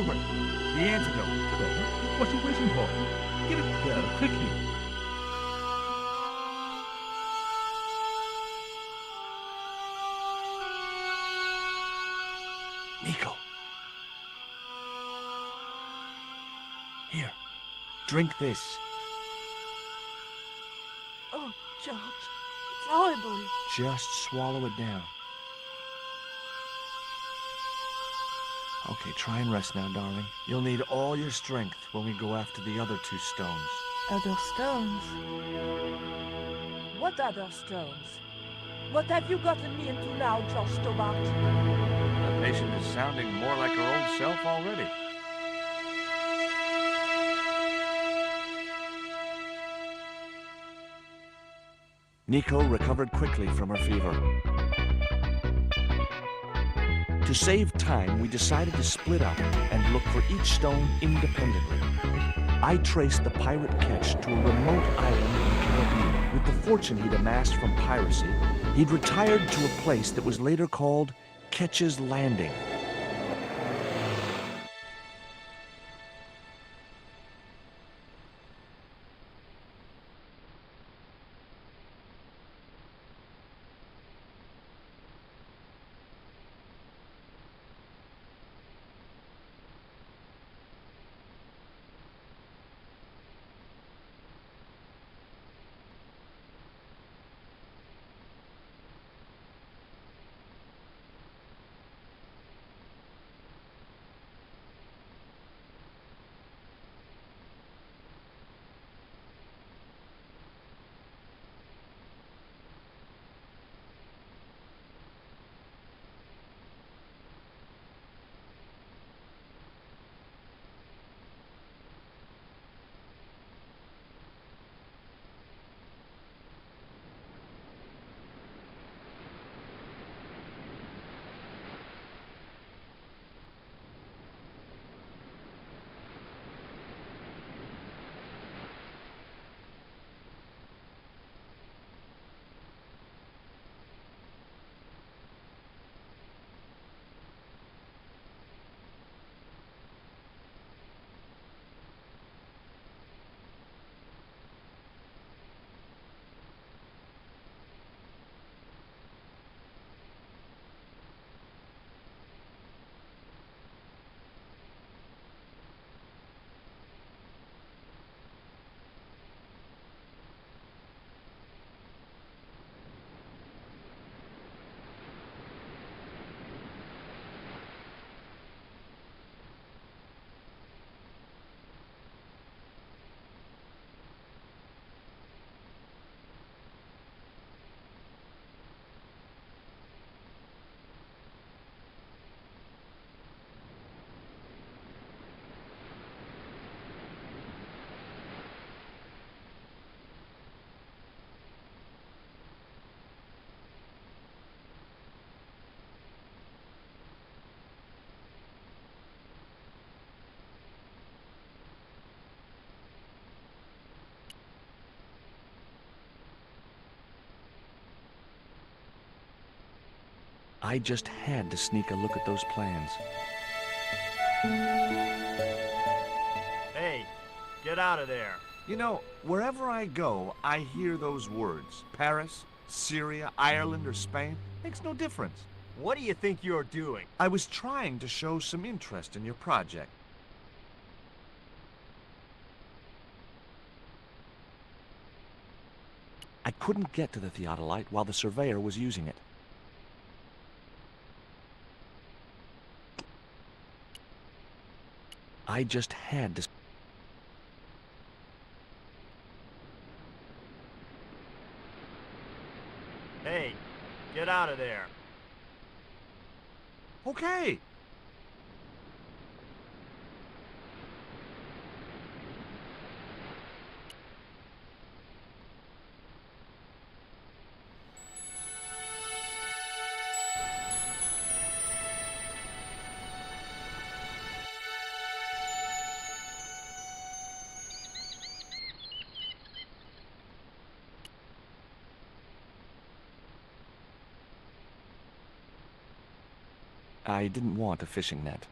Hubert, the antidote. Well, what you waiting for? Get it quickly. Nico. Here, drink this. Oh, George, it's horrible. Just swallow it down. Okay, try and rest now, darling. You'll need all your strength when we go after the other 2 stones. Other stones? What other stones? What have you gotten me into now, George Stobart? The patient is sounding more like her old self already. Nico recovered quickly from her fever. To save time, we decided to split up and look for each stone independently. I traced the pirate Ketch to a remote island in the Caribbean. With the fortune he'd amassed from piracy, he'd retired to a place that was later called Ketch's Landing. I just had to sneak a look at those plans. Hey, get out of there. You know, wherever I go, I hear those words. Paris, Syria, Ireland, or Spain. Makes no difference. What do you think you're doing? I was trying to show some interest in your project. I couldn't get to the theodolite while the surveyor was using it. I just had to... Hey, get out of there. Okay. I didn't want a fishing net.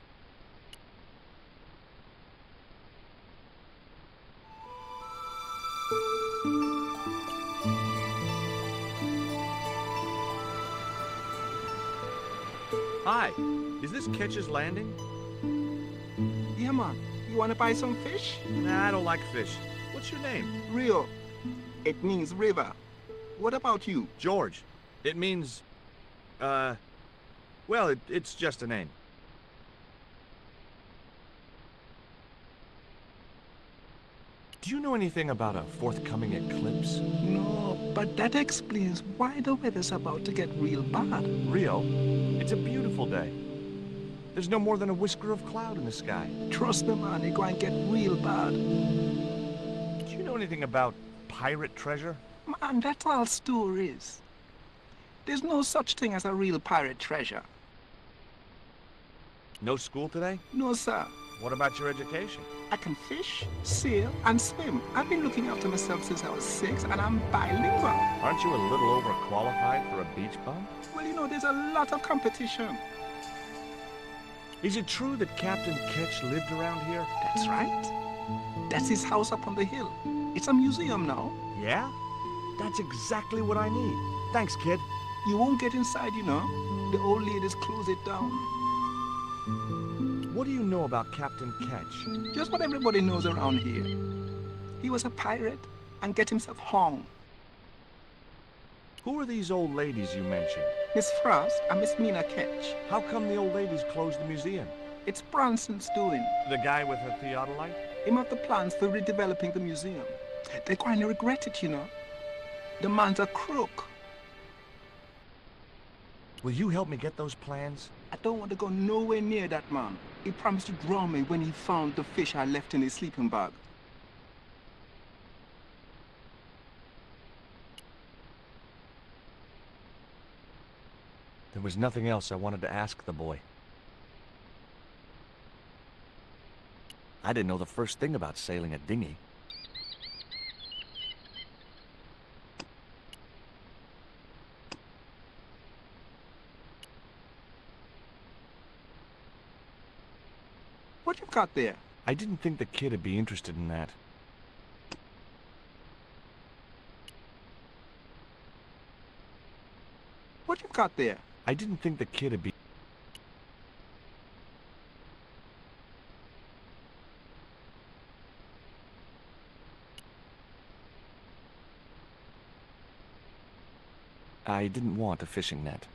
this Ketch's Landing? Yeah, man. You wanna buy some fish? Nah, I don't like fish. What's your name? Rio. It means river. What about you? George. It means, well, it's just a name. Do you know anything about a forthcoming eclipse? No, but that explains why the weather's about to get real bad. Rio, it's a beautiful day. There's no more than a whisker of cloud in the sky. Trust me, man, it's going to get real bad. Do you know anything about pirate treasure? Man, that's all stories. There's no such thing as a real pirate treasure. No school today? No, sir. What about your education? I can fish, sail, and swim. I've been looking after myself since I was 6, and I'm bilingual. Aren't you a little overqualified for a beach bum? Well, you know, there's a lot of competition. Is it true that Captain Ketch lived around here? That's right. That's his house up on the hill. It's a museum now. Yeah? That's exactly what I need. Thanks, kid. You won't get inside, you know. The old ladies close it down. What do you know about Captain Ketch? Just what everybody knows around here. He was a pirate and get himself hung. Who are these old ladies you mentioned? Miss Frost and Miss Mina Ketch. How come the old ladies closed the museum? It's Branson's doing. The guy with her theodolite? Him have the plans for redeveloping the museum. They're going to regret it, you know. The man's a crook. Will you help me get those plans? I don't want to go nowhere near that man. He promised to drown me when he found the fish I left in his sleeping bag. There was nothing else I wanted to ask the boy. I didn't know the first thing about sailing a dinghy. What you got there? I didn't think the kid would be interested in that. What you got there? I didn't think the kid would be... I didn't want a fishing net.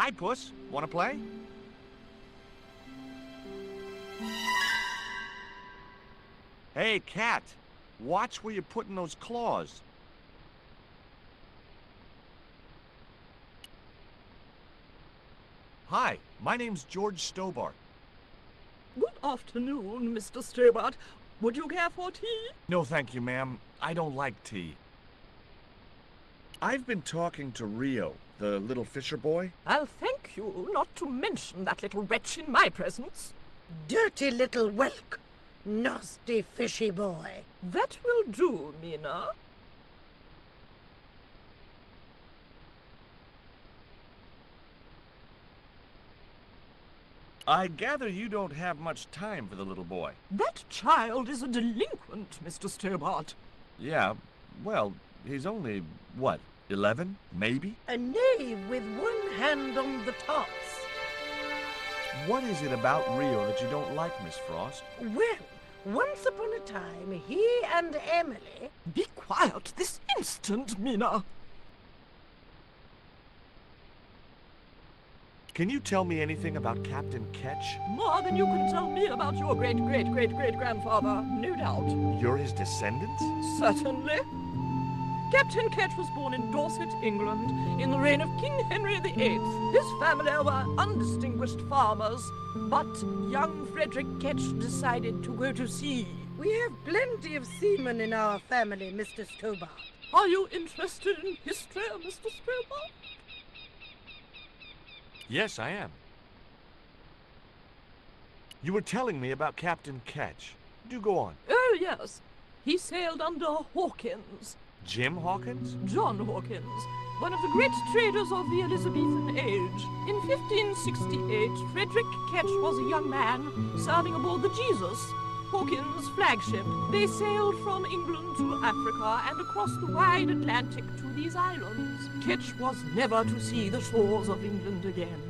Hi, Puss. Want to play? Hey, cat. Watch where you're putting those claws. Hi, my name's George Stobart. Good afternoon, Mr. Stobart. Would you care for tea? No, thank you, ma'am. I don't like tea. I've been talking to Rio, the little fisher boy. I'll thank you not to mention that little wretch in my presence. Dirty little whelk. Nasty fishy boy. That will do, Mina. I gather you don't have much time for the little boy. That child is a delinquent, Mr. Stobart. Yeah, well, he's only, what, 11, maybe? A knave with one hand on the tops. What is it about Rio that you don't like, Miss Frost? Well, once upon a time, he and Emily... Be quiet this instant, Mina. Can you tell me anything about Captain Ketch? More than you can tell me about your great-great-great-great-grandfather, no doubt. You're his descendants? Certainly. Captain Ketch was born in Dorset, England, in the reign of King Henry VIII. His family were undistinguished farmers, but young Frederick Ketch decided to go to sea. We have plenty of seamen in our family, Mr. Stobart. Are you interested in history, Mr. Stobart? Yes, I am. You were telling me about Captain Ketch. Do go on. Oh, yes. He sailed under Hawkins. Jim Hawkins? John Hawkins, one of the great traders of the Elizabethan age. In 1568, Frederick Ketch was a young man serving aboard the Jesus, Hawkins' flagship. They sailed from England to Africa and across the wide Atlantic to these islands. Ketch was never to see the shores of England again.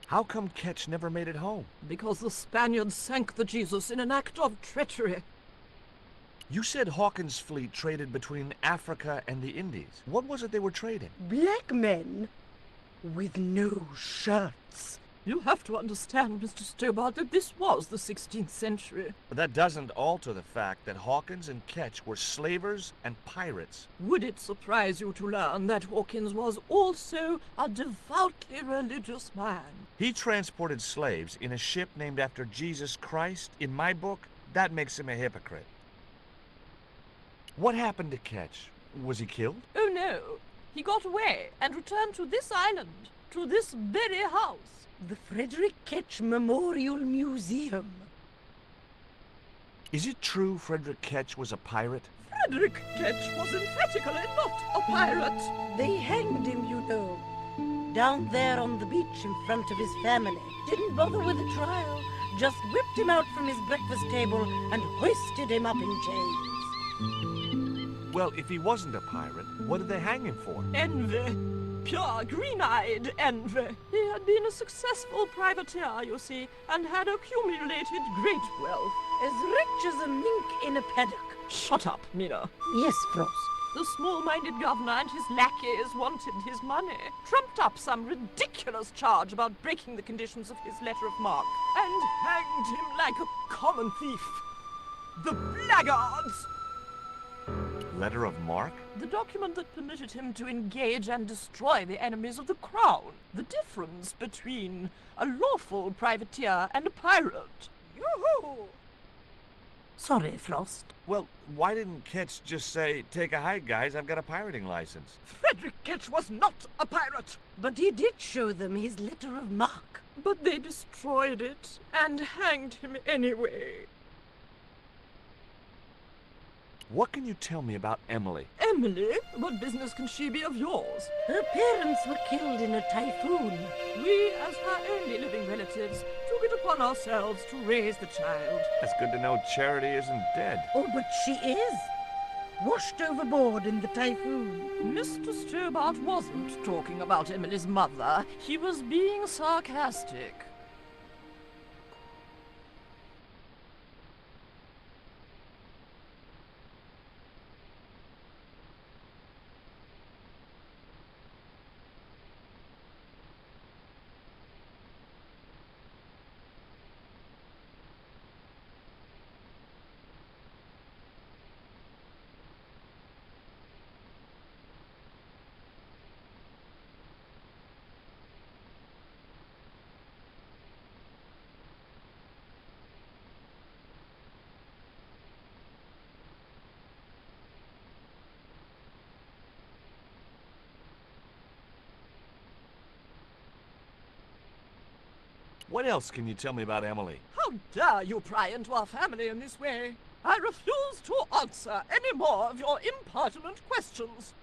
How come Ketch never made it home? Because the Spaniards sank the Jesus in an act of treachery. You said Hawkins' fleet traded between Africa and the Indies. What was it they were trading? Black men with no shirts. You have to understand, Mr. Stobart, that this was the 16th century. But that doesn't alter the fact that Hawkins and Ketch were slavers and pirates. Would it surprise you to learn that Hawkins was also a devoutly religious man? He transported slaves in a ship named after Jesus Christ. In my book, that makes him a hypocrite. What happened to Ketch? Was he killed? Oh no, he got away and returned to this island, to this very house. The Frederick Ketch Memorial Museum. Is it true Frederick Ketch was a pirate? Frederick Ketch was emphatically not a pirate. They hanged him, you know. Down there on the beach in front of his family. Didn't bother with a trial. Just whipped him out from his breakfast table and hoisted him up in chains. Well, if he wasn't a pirate, what did they hang him for? Envy. Pure, green-eyed envy. He had been a successful privateer, you see, and had accumulated great wealth. As rich as a mink in a paddock. Shut up, Mina. Yes, Frost. The small-minded governor and his lackeys wanted his money, trumped up some ridiculous charge about breaking the conditions of his letter of marque, and hanged him like a common thief. The blackguards! Letter of marque? The document that permitted him to engage and destroy the enemies of the crown. The difference between a lawful privateer and a pirate. Yoo-hoo! Sorry, Frost. Well, why didn't Ketch just say, take a hike, guys, I've got a pirating license? Frederick Ketch was not a pirate! But he did show them his letter of marque. But they destroyed it and hanged him anyway. What can you tell me about Emily? Emily? What business can she be of yours? Her parents were killed in a typhoon. We, as her only living relatives, took it upon ourselves to raise the child. It's good to know Charity isn't dead. Oh, but she is. Washed overboard in the typhoon. Mr. Stobart wasn't talking about Emily's mother. He was being sarcastic. What else can you tell me about Emily? How dare you pry into our family in this way? I refuse to answer any more of your impertinent questions.